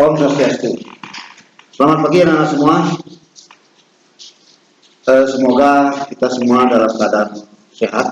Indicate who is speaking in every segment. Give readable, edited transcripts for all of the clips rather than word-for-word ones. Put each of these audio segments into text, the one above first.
Speaker 1: Om Swastiastu. Selamat pagi anak-anak semua. Semoga kita semua dalam keadaan sehat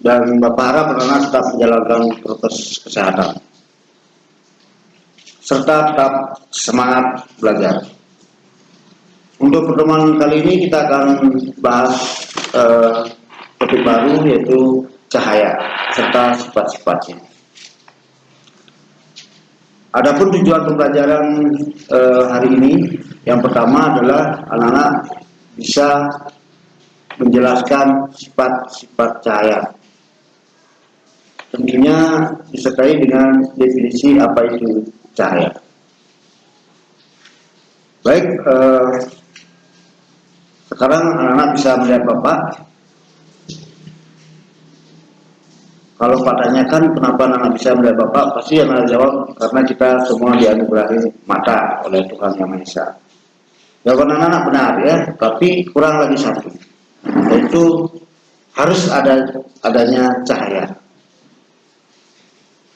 Speaker 1: dan Bapak harap anak-anak tetap menjalankan prokes kesehatan serta tetap semangat belajar. Untuk pertemuan kali ini kita akan bahas topik baru, yaitu cahaya serta sifat-sifatnya. Adapun tujuan pembelajaran hari ini, yang pertama adalah anak-anak bisa menjelaskan sifat-sifat cahaya. Tentunya disertai dengan definisi apa itu cahaya. Baik, sekarang anak-anak bisa melihat Bapak. Kalau Pak tanyakan kenapa anak bisa melihat Bapak, pasti anak jawab karena kita semua dianugerahi mata oleh Tuhan Yang Maha Esa. Jawaban anak-anak benar ya, tapi kurang lagi satu, yaitu harus adanya cahaya.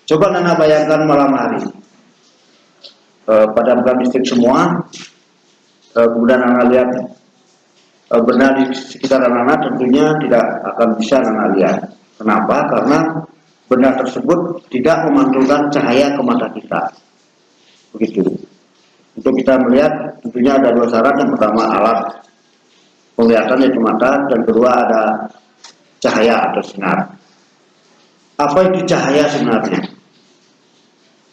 Speaker 1: Coba anak bayangkan malam hari, padamkan listrik semua, kemudian anak lihat benda di sekitar anak-anak, tentunya tidak akan bisa anak lihat. Kenapa? Karena benda tersebut tidak memantulkan cahaya ke mata kita. Begitu. Untuk kita melihat tentunya ada dua syarat. Yang pertama alat penglihatan yaitu mata, dan kedua ada cahaya atau sinar. Apa itu cahaya sebenarnya?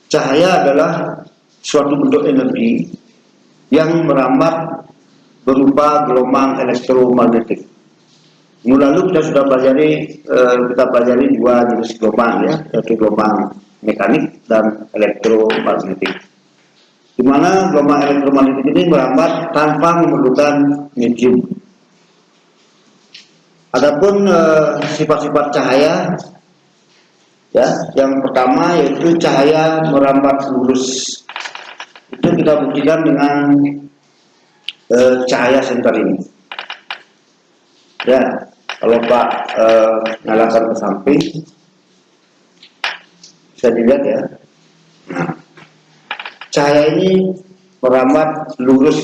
Speaker 1: Cahaya adalah suatu bentuk energi yang merambat berupa gelombang elektromagnetik. Minggu lalu kita sudah pelajari dua jenis gelombang ya, yaitu gelombang mekanik dan elektromagnetik. Di mana gelombang elektromagnetik ini merambat tanpa memerlukan medium. Adapun sifat-sifat cahaya ya, yang pertama yaitu cahaya merambat lurus. Itu kita buktikan dengan cahaya senter ini. Ya, kalau Pak nyalakan ke samping, bisa dilihat ya. Nah, cahaya ini merambat lurus.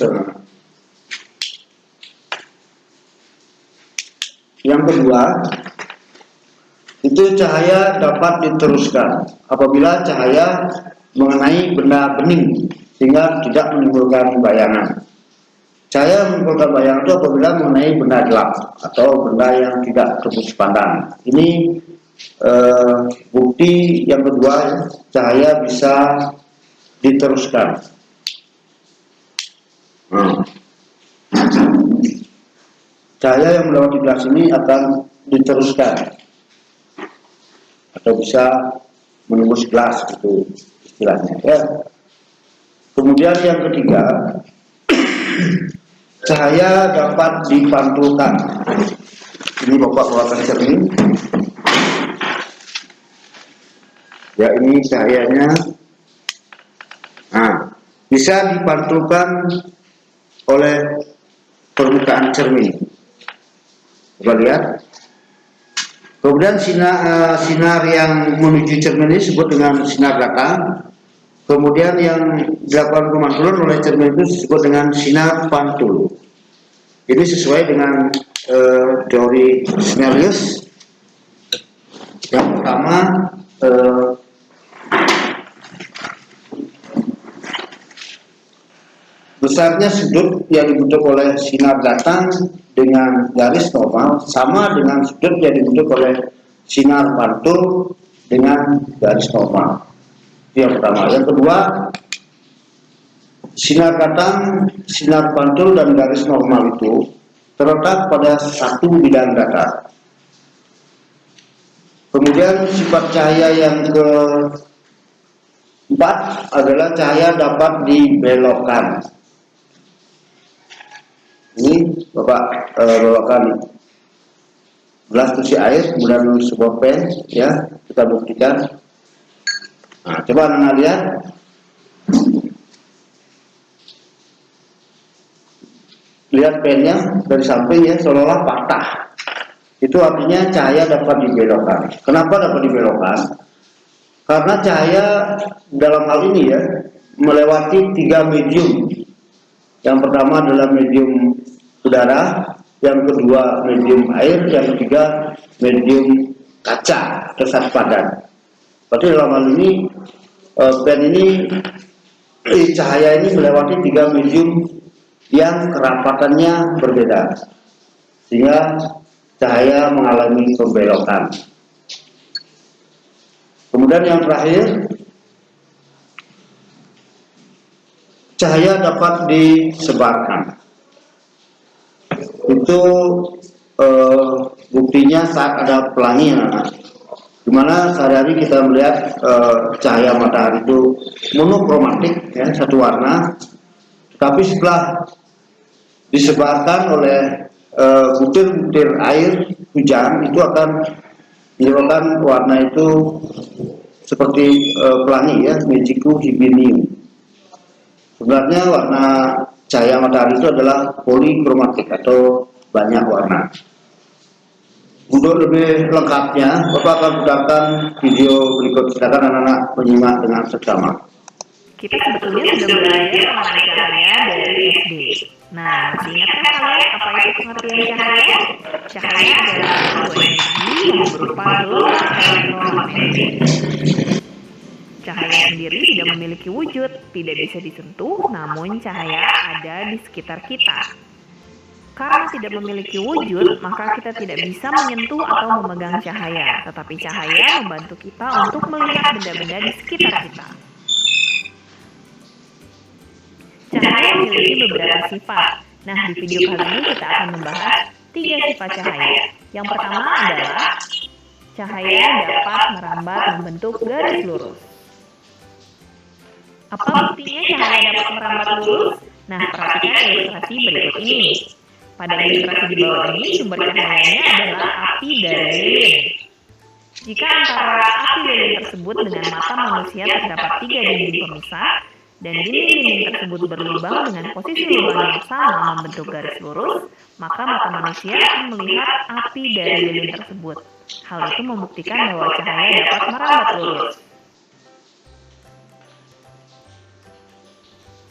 Speaker 1: Yang kedua, itu cahaya dapat diteruskan apabila cahaya mengenai benda bening sehingga tidak menimbulkan bayangan. Cahaya menimbulkan bayangan itu apabila mengenai benda gelap atau benda yang tidak tembus pandang. Ini bukti yang kedua, cahaya bisa diteruskan. Cahaya yang melewati gelas ini akan diteruskan atau bisa menembus gelas, itu istilahnya ya. Kemudian yang ketiga, cahaya dapat dipantulkan. Ini Bapak bawakan cermin. Ya, ini cahayanya. Nah, bisa dipantulkan oleh permukaan cermin. Coba lihat. Kemudian sinar yang menuju cermin ini disebut dengan sinar datang. Kemudian yang dilakukan pemantulan oleh cermin itu disebut dengan sinar pantul. Ini sesuai dengan teori Snellius. Yang pertama, besarnya sudut yang dibentuk oleh sinar datang dengan garis normal sama dengan sudut yang dibentuk oleh sinar pantul dengan garis normal. Yang pertama. Yang kedua, sinar datang, sinar pantul dan garis normal itu terletak pada satu bidang datar. Kemudian sifat cahaya yang keempat adalah cahaya dapat dibelokkan. Ini Bapak bawakan gelas isi air, kemudian sebuah pen ya, kita buktikan. Nah, coba anda lihat. Lihat pennya dari samping ya, seolah-olah patah. Itu artinya cahaya dapat dibelokkan. Kenapa dapat dibelokkan? Karena cahaya dalam hal ini ya, melewati 3 medium. Yang pertama adalah medium udara, yang kedua medium air, yang ketiga medium kaca kesat padan. Berarti dalam hal ini pen ini cahaya ini melewati 3 medium yang kerapatannya berbeda, sehingga cahaya mengalami pembelokan. Kemudian yang terakhir, cahaya dapat disebarkan. Itu buktinya saat ada pelangi, dimana sehari-hari kita melihat cahaya matahari itu monokromatik, ya, satu warna. Tapi setelah disebarkan oleh butir-butir air hujan, itu akan menyebabkan warna itu seperti pelangi, ya, magico hibinium. Sebenarnya warna cahaya matahari itu adalah polikromatik atau banyak warna. Untuk lebih lengkapnya, Bapak akan putarkan video berikut. Silakan anak-anak menyimak dengan seksama.
Speaker 2: Kita sebetulnya sudah belajar mengenai cahaya dari SD. Nah, masih ingatkah kalian apa itu pengertian cahaya? Cahaya adalah sebuah energi yang berupa gelombang elektromagnetik. Cahaya sendiri tidak memiliki wujud, tidak bisa disentuh, namun cahaya ada di sekitar kita. Karena tidak memiliki wujud, maka kita tidak bisa menyentuh atau memegang cahaya, tetapi cahaya membantu kita untuk melihat benda-benda di sekitar kita. Cahaya memiliki beberapa sifat. Nah, di video kali ini kita akan membahas 3 sifat cahaya. Yang pertama adalah cahaya dapat merambat membentuk garis lurus. Apa buktinya cahaya dapat merambat lurus? Nah, perhatikan ilustrasi berikut ini. Pada ilustrasi di bawah ini, sumber cahayanya adalah api dari lilin. Jika antara api lilin tersebut dengan mata manusia terdapat 3 dinding pemisah, dan dinding-dinding tersebut berlubang dengan posisi lubang yang sama membentuk garis lurus, maka mata manusia akan melihat api dari lilin tersebut. Hal itu membuktikan bahwa cahaya dapat merambat lurus.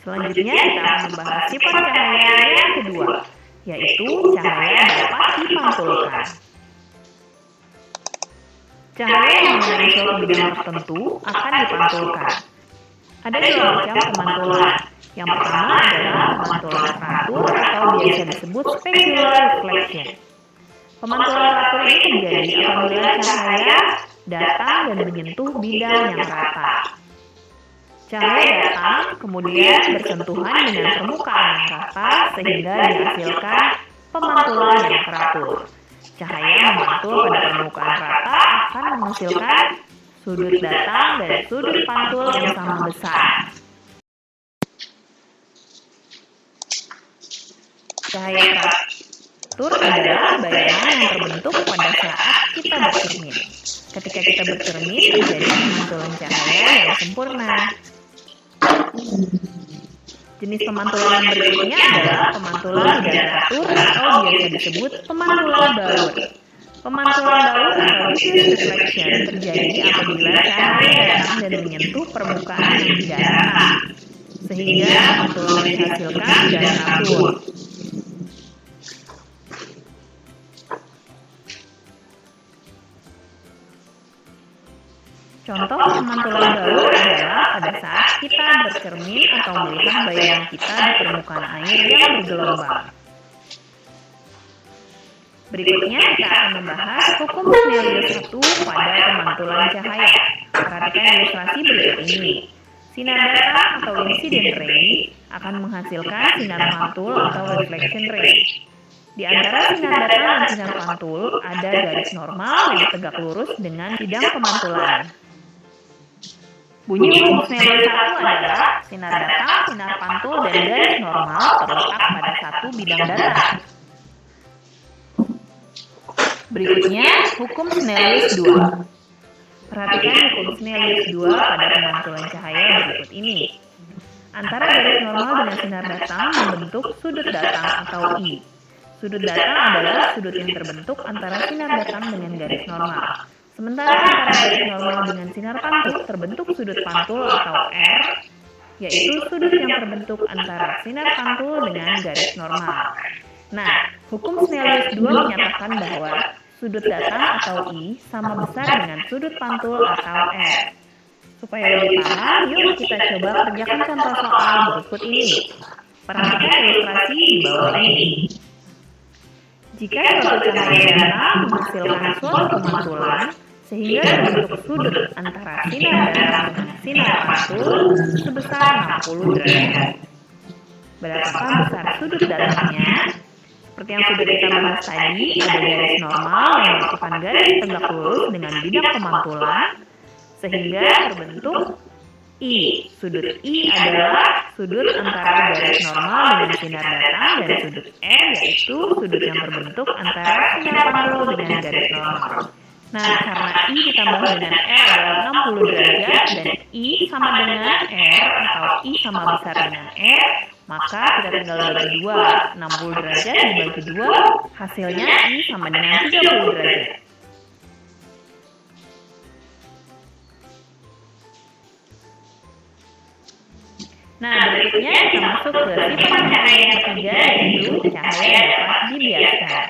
Speaker 2: Selanjutnya kita akan membahas sifat cahaya yang kedua, yaitu cahaya dapat dipantulkan. Cahaya yang mengenai suatu bidang tertentu akan dipantulkan. Ada 2 macam pemantulan. Yang pertama adalah pemantulan teratur atau biasa disebut specular reflection. Pemantulan teratur ini terjadi apabila cahaya datang dan menyentuh bidang yang rata. Cahaya datang kemudian bersentuhan dengan permukaan yang rata sehingga dihasilkan pemantulan yang teratur. Cahaya memantul pada permukaan rata akan menghasilkan sudut datang dan sudut pantul yang sama besar. Cahaya teratur adalah bayangan yang terbentuk pada saat kita bercermin. Ketika kita bercermin, terjadi pemantulan cahaya yang sempurna. Jenis pemantulan yang berikutnya adalah pemantulan tidak teratur atau biasa disebut pemantulan baur. Pemantulan baur atau diffuse reflection terjadi apabila cahaya datang dan menyentuh permukaan yang tidak rata, sehingga pemantulan yang dihasilkan tidak teratur. Contoh pemantulan baur adalah pada saat kita bercermin atau melihat bayangan kita di permukaan air yang bergelombang. Berikutnya kita akan membahas hukum Snellius 1 pada pemantulan cahaya. Perhatikan ilustrasi berikut ini. Sinar datang atau incident ray akan menghasilkan sinar pantul atau reflection ray. Di antara sinar datang dan sinar pantul ada garis normal yang tegak lurus dengan bidang pemantulan. Bunyi hukum Snellius 1 adalah sinar datang, sinar pantul, dan garis normal terletak pada satu bidang datar. Berikutnya, hukum Snellius 2. Perhatikan hukum Snellius 2 pada pemantulan cahaya berikut ini. Antara garis normal dengan sinar datang membentuk sudut datang atau I. Sudut datang adalah sudut yang terbentuk antara sinar datang dengan garis normal. Sementara antara garis normal dengan sinar pantul terbentuk sudut pantul atau R yaitu sudut yang terbentuk antara sinar pantul dengan garis normal. Nah, hukum Snellius 2 menyatakan bahwa sudut datang atau I sama besar dengan sudut pantul atau R. Supaya lebih paham, yuk kita coba kerjakan contoh soal berikut ini. Perhatikan ilustrasi di bawah ini. Jika suatu cahaya datang menghasilkan suatu pemantulan, sehingga terbentuk sudut antara sinar datang dengan sinar pantul sebesar 60 derajat. Berapa besar sudut datangnya? Seperti yang sudah kita bahas tadi, ada garis normal yang merupakan garis tegak lurus dengan bidang pemantulan, sehingga terbentuk I. Sudut I adalah sudut antara garis normal dengan sinar datang, dan sudut R yaitu sudut yang terbentuk antara sinar pantul dengan garis normal. Nah, karena I ditambah dengan R adalah 60 derajat dan I sama dengan R atau I sama besar dengan R, maka kita tinggal bagi 2. 60 derajat dibagi 2, hasilnya I sama dengan 30 derajat. Nah, berikutnya kita masuk ke sifat cahaya yang ketiga, yaitu cahaya dapat dibiaskan.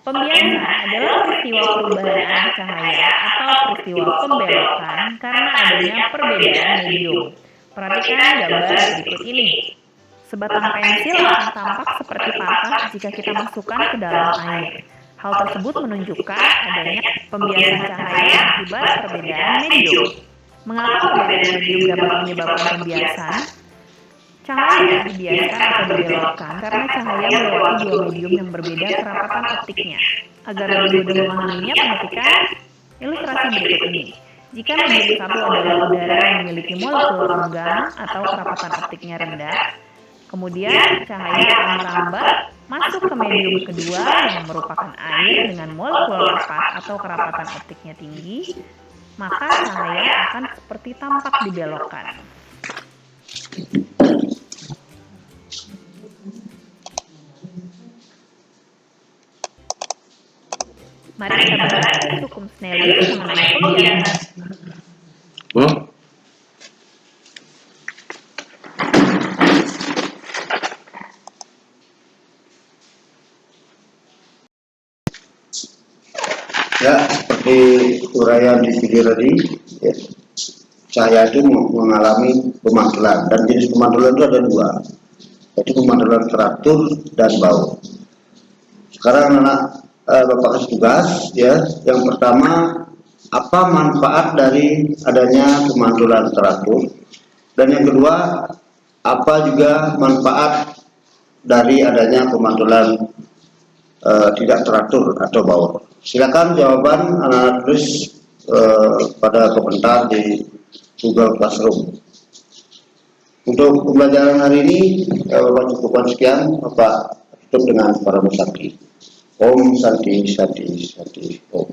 Speaker 2: Pembiasaan adalah peristiwa perubahan arah cahaya atau peristiwa pembelokan karena adanya perbedaan medium. Perhatikan gambar berikut ini. Sebatang pensil akan tampak seperti patah jika kita masukkan ke dalam air. Hal tersebut menunjukkan adanya pembiasan cahaya akibat perbedaan medium. Mengapa perbedaan medium dapat menyebabkan pembiasan? Cahaya dibiaskan atau dibelokkan karena cahaya melewati dua medium yang berbeda kerapatan optiknya. Agar lebih mudah memahaminya, perhatikan ilustrasi berikut ini. Jika medium satu adalah udara yang memiliki molekul renggang atau kerapatan optiknya rendah, kemudian cahaya akan merambat masuk ke medium kedua yang merupakan air dengan molekul rapat atau kerapatan optiknya tinggi, maka cahaya akan seperti tampak dibelokkan. Mari kita bahas hukum Snellius mengenai pembiasan.
Speaker 1: Ya, seperti uraian di video tadi, ya, cahaya itu mengalami pemantulan, dan jenis pemantulan itu ada dua, yaitu pemantulan teratur dan baut. Sekarang Bapak kasih tugas, ya. Yang pertama, apa manfaat dari adanya pemantulan teratur, dan yang kedua, apa juga manfaat dari adanya pemantulan tidak teratur atau baut. Silakan jawaban anak-anak tulis pada komentar di Google Classroom. Untuk pembelajaran hari ini, Bapak cukupkan sekian. Bapak tutup dengan para musabdi. Om Santi Santi Santi Om.